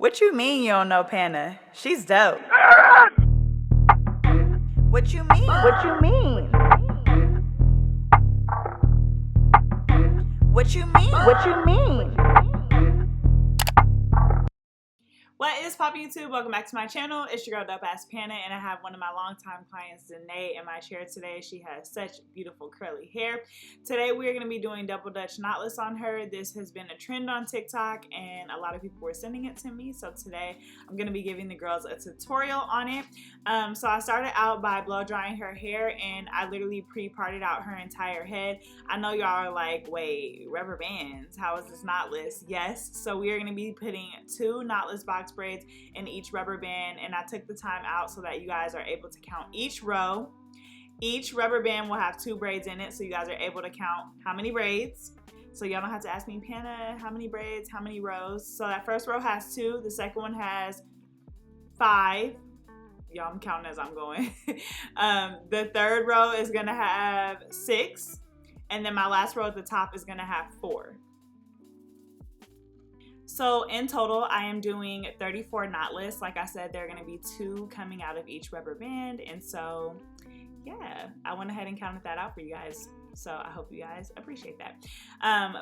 What you mean you don't know Panna? She's dope. What you mean? What you mean? What you mean? What you mean? What is poppin' YouTube? Welcome back to my channel. It's your girl Dopeaxxpana, and I have one of my longtime clients, Danae, in my chair today. She has such beautiful curly hair. Today we are going to be doing double Dutch knotless on her. This has been a trend on TikTok, and a lot of people were sending it to me. So today I'm going to be giving the girls a tutorial on it. So I started out by blow drying her hair, and I literally pre-parted out her entire head. I know y'all are like, wait, rubber bands? How is this knotless? Yes. So we are going to be putting 2 knotless box braids in each rubber band, and I took the time out so that you guys are able to count each row. Each rubber band will have 2 braids in it, so you guys are able to count how many braids. So y'all don't have to ask me, Panna, how many braids, how many rows. So that first row has 2, the second one has 5. Y'all, I'm counting as I'm going. The third row is gonna have 6, and then my last row at the top is gonna have 4. So in total, I am doing 34 knotless. Like I said, there are gonna be 2 coming out of each rubber band. And so, yeah, I went ahead and counted that out for you guys. So I hope you guys appreciate that.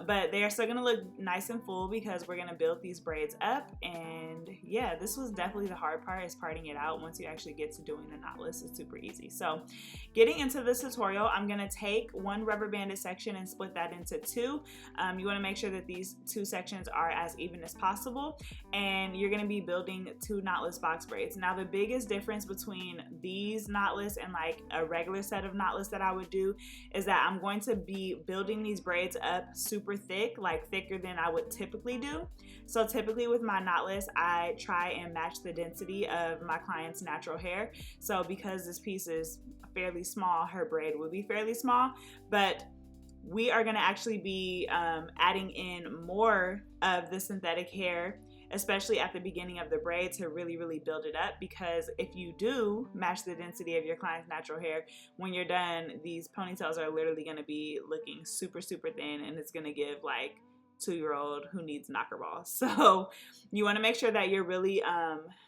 But they are still gonna look nice and full because we're gonna build these braids up. And yeah, this was definitely the hard part, is parting it out. Once you actually get to doing the knotless, it's super easy. So getting into this tutorial, I'm gonna take one rubber banded section and split that into 2. You wanna make sure that these 2 sections are as even as possible. And you're gonna be building 2 knotless box braids. Now the biggest difference between these knotless and like a regular set of knotless that I would do is that I'm going to be building these braids up super thick, like thicker than I would typically do. So typically with my knotless, I try and match the density of my client's natural hair. So because this piece is fairly small, her braid will be fairly small, but we are gonna actually be adding in more of the synthetic hair, especially at the beginning of the braid, to really build it up. Because if you do match the density of your client's natural hair, when you're done, these ponytails are literally going to be looking super thin, and it's going to give like 2-year-old who needs knocker balls. So you want to make sure that you're really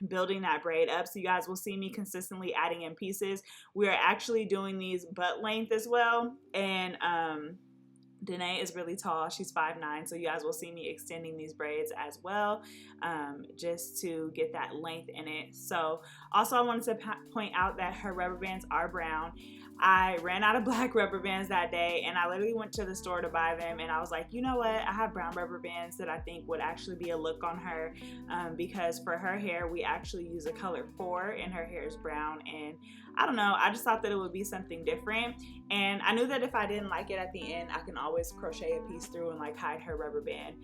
building that braid up. So you guys will see me consistently adding in pieces. We are actually doing these butt length as well, and Danae is really tall. She's 5'9", so you guys will see me extending these braids as well, just to get that length in it. So also I wanted to point out that her rubber bands are brown. I ran out of black rubber bands that day, and I literally went to the store to buy them, and I was like, you know what, I have brown rubber bands that I think would actually be a look on her, because for her hair we actually use a color 4 and her hair is brown, and I don't know, I just thought that it would be something different. And I knew that if I didn't like it at the end, I can always crochet a piece through and like hide her rubber band.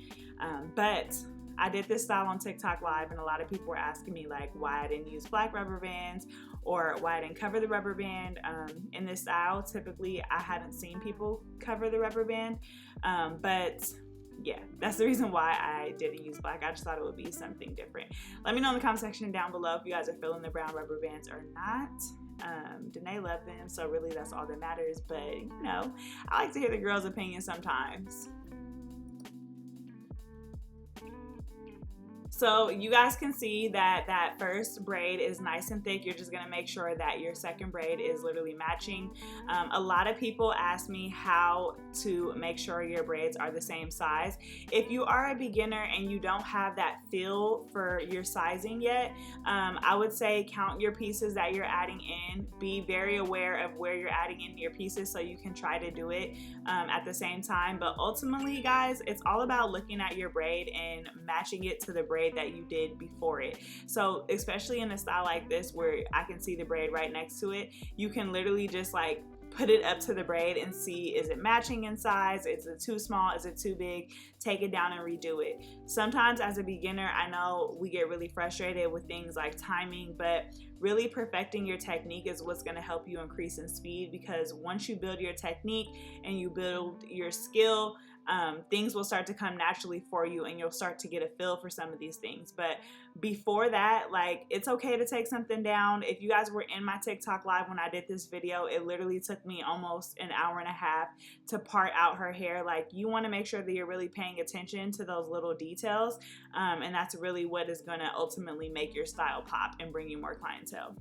But I did this style on TikTok live, and a lot of people were asking me like why I didn't use black rubber bands or why I didn't cover the rubber band in this style. Typically I haven't seen people cover the rubber band, but yeah, that's the reason why I didn't use black. I just thought it would be something different. Let me know in the comment section down below if you guys are feeling the brown rubber bands or not. Danae loved them, so really that's all that matters. But you know, I like to hear the girls' opinion sometimes. So you guys can see that that first braid is nice and thick. You're just gonna make sure that your second braid is literally matching. A lot of people ask me how to make sure your braids are the same size. If you are a beginner and you don't have that feel for your sizing yet, I would say count your pieces that you're adding in. Be very aware of where you're adding in your pieces so you can try to do it at the same time. But ultimately, guys, it's all about looking at your braid and matching it to the braid that you did before it. So especially in a style like this where I can see the braid right next to it, you can literally just like put it up to the braid and see, is it matching in size? Is it too small? Is it too big? Take it down and redo it. Sometimes as a beginner, I know we get really frustrated with things like timing, but really perfecting your technique is what's going to help you increase in speed. Because once you build your technique and you build your skill, things will start to come naturally for you, and you'll start to get a feel for some of these things. But before that, like, it's okay to take something down. If you guys were in my TikTok live when I did this video, it literally took me almost an hour and a half to part out her hair. Like, you want to make sure that you're really paying attention to those little details, and that's really what is going to ultimately make your style pop and bring you more clientele.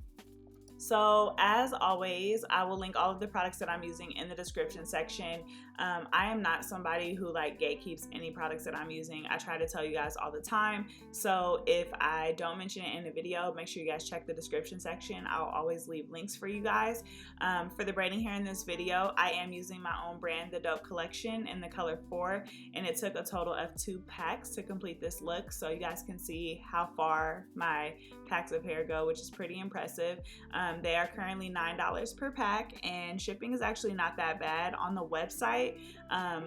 So as always, I will link all of the products that I'm using in the description section. I am not somebody who like gatekeeps any products that I'm using. I try to tell you guys all the time. So if I don't mention it in the video, make sure you guys check the description section. I'll always leave links for you guys. For the braiding hair in this video, I am using my own brand, the Dope Collection, in the color 4, and it took a total of 2 packs to complete this look. So you guys can see how far my packs of hair go, which is pretty impressive. They are currently $9 per pack, and shipping is actually not that bad. On the website,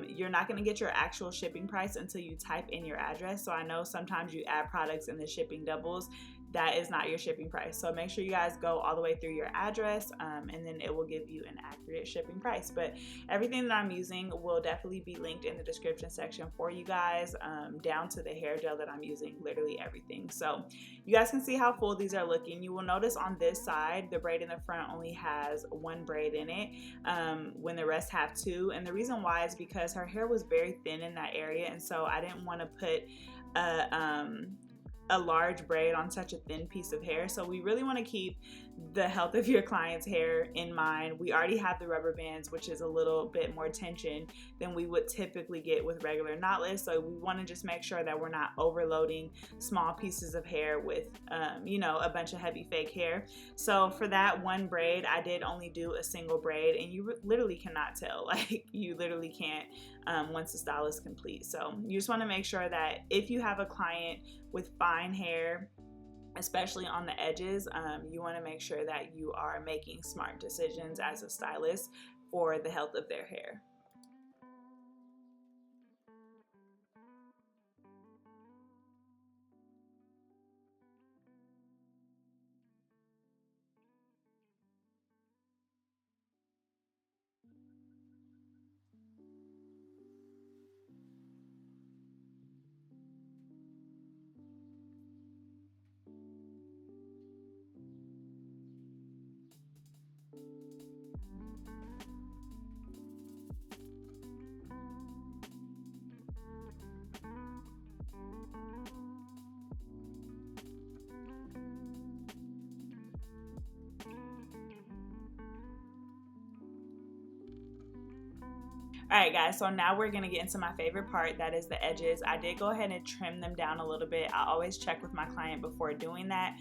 you're not going to get your actual shipping price until you type in your address. So I know sometimes you add products and the shipping doubles. That is not your shipping price. So make sure you guys go all the way through your address, and then it will give you an accurate shipping price. But everything that I'm using will definitely be linked in the description section for you guys, down to the hair gel that I'm using, literally everything. So you guys can see how full these are looking. You will notice on this side, the braid in the front only has 1 braid in it, when the rest have 2. And the reason why is because her hair was very thin in that area, and so I didn't want to put a large braid on such a thin piece of hair. So we really want to keep the health of your client's hair in mind. We already have the rubber bands, which is a little bit more tension than we would typically get with regular knotless. So we want to just make sure that we're not overloading small pieces of hair with, you know, a bunch of heavy fake hair. So for that 1 braid, I did only do a single braid, and you literally cannot tell. Like, you literally can't once the style is complete. So you just want to make sure that if you have a client with fine hair, especially on the edges, you want to make sure that you are making smart decisions as a stylist for the health of their hair. Alright guys, so now we're going to get into my favorite part, that is the edges. I did go ahead and trim them down a little bit. I always check with my client before doing that.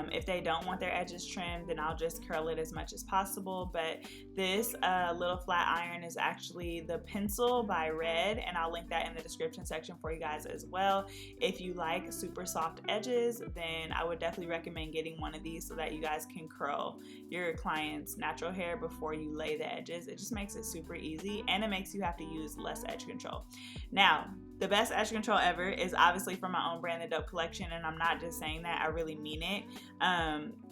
If they don't want their edges trimmed, then I'll just curl it as much as possible. But this little flat iron is actually the Pencil by Red, and I'll link that in the description section for you guys as well. If you like super soft edges, then I would definitely recommend getting one of these so that you guys can curl your client's natural hair before you lay the edges. It just makes it super easy, and it makes you have to use less edge control. Now, the best edge control ever is obviously from my own brand, the Dope Collection, and I'm not just saying that, I really mean it.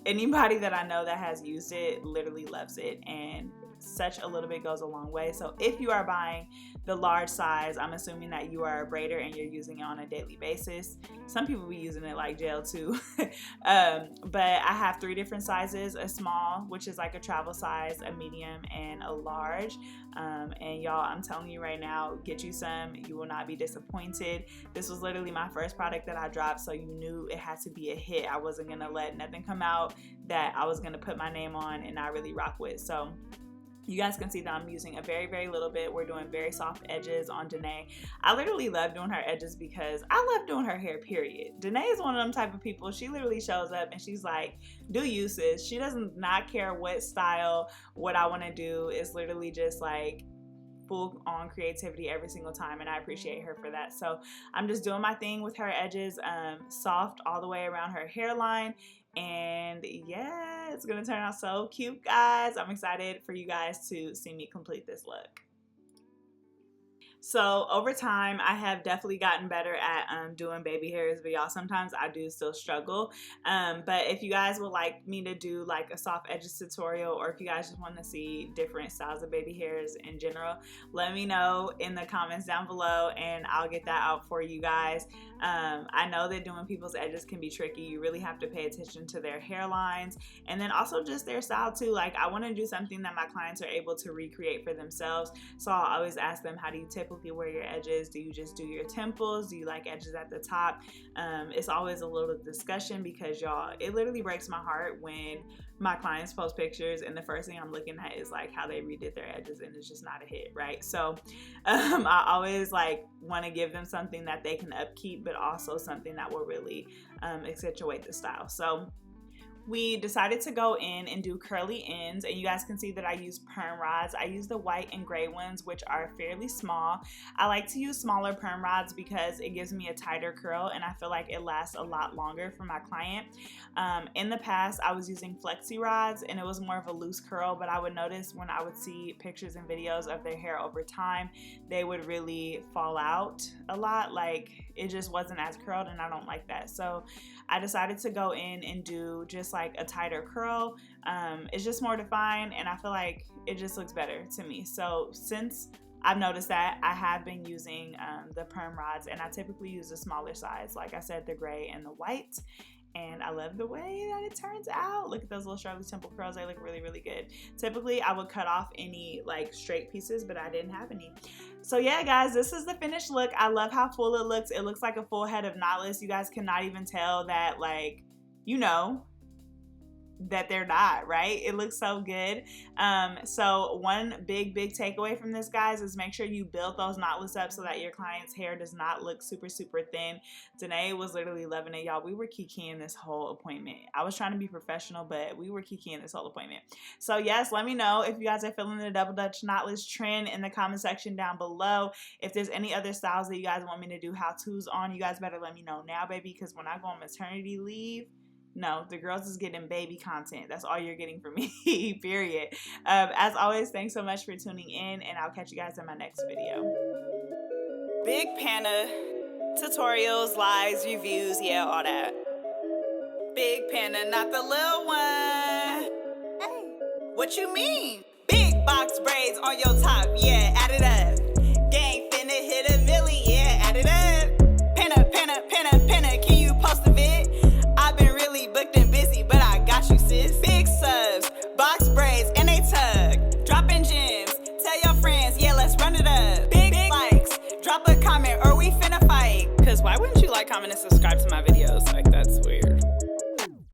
Anybody that I know that has used it literally loves it, and such a little bit goes a long way. So if you are buying the large size, I'm assuming that you are a braider and you're using it on a daily basis. Some people be using it like gel too. But I have 3 different sizes: a small, which is like a travel size, a medium, and a large. And y'all, I'm telling you right now, get you some. You will not be disappointed. This was literally my first product that I dropped, so you knew it had to be a hit. I wasn't gonna let nothing come out that I was gonna put my name on and not really rock with. So you guys can see that I'm using a very, very little bit. We're doing very soft edges on Danae. I literally love doing her edges because I love doing her hair, period. Danae is one of them type of people. She literally shows up and she's like, do you, sis? She doesn't not care what style, what I want to do. It's literally just like full on creativity every single time, and I appreciate her for that. So I'm just doing my thing with her edges, soft all the way around her hairline. And yeah, it's gonna turn out so cute, guys. I'm excited for you guys to see me complete this look. So over time, I have definitely gotten better at doing baby hairs, but y'all, sometimes I do still struggle. But if you guys would like me to do like a soft edges tutorial, or if you guys just want to see different styles of baby hairs in general, let me know in the comments down below and I'll get that out for you guys. I know that doing people's edges can be tricky. You really have to pay attention to their hairlines and then also just their style too. Like, I want to do something that my clients are able to recreate for themselves. So I'll always ask them, how do you typically wear your edges? Do you just do your temples? Do you like edges at the top? It's always a little discussion because y'all, it literally breaks my heart when my clients post pictures and the first thing I'm looking at is like how they redid their edges and it's just not a hit, right? So I always like want to give them something that they can upkeep, but also something that will really accentuate the style. So we decided to go in and do curly ends, and you guys can see that I use perm rods. I use the white and gray ones, which are fairly small. I like to use smaller perm rods because it gives me a tighter curl and I feel like it lasts a lot longer for my client. In the past, I was using flexi rods and it was more of a loose curl, but I would notice when I would see pictures and videos of their hair over time, they would really fall out a lot. Like, it just wasn't as curled and I don't like that. So I decided to go in and do just like a tighter curl. It's just more defined and I feel like it just looks better to me. So since I've noticed that, I have been using the perm rods, and I typically use the smaller size, like I said, the gray and the white. And I love the way that it turns out. Look at those little Shirley Temple curls. They look really, really good. Typically, I would cut off any like straight pieces, but I didn't have any. So yeah, guys, this is the finished look. I love how full it looks. It looks like a full head of knotless. You guys cannot even tell that, like, you know, that they're not, right? It looks so good. So one big takeaway from this, guys, is make sure you build those knotless up so that your client's hair does not look super thin. Danae was literally loving it, y'all. We were kikiing this whole appointment. I was trying to be professional, but we were kikiing this whole appointment. So yes, let me know if you guys are feeling the double Dutch knotless trend in the comment section down below. If there's any other styles that you guys want me to do how-tos on, you guys better let me know now, baby, because when I go on maternity leave, no, the girls is getting baby content. That's all you're getting from me, period. As always, thanks so much for tuning in, and I'll catch you guys in my next video. Big Pana, tutorials, lives, reviews, yeah, all that. Big Pana, not the little one. Hey, what you mean? Big box braids on your top, yeah, add it up. Gang finna hit a milli, yeah, add it up. Pana, can you post a vid? I've been really booked and busy, but I got you, sis. Big subs, box braids, and they tug. Dropping gems, tell your friends, yeah, let's run it up. Big likes, drop a comment or we finna fight. Cause why wouldn't you like, comment, and subscribe to my videos? Okay.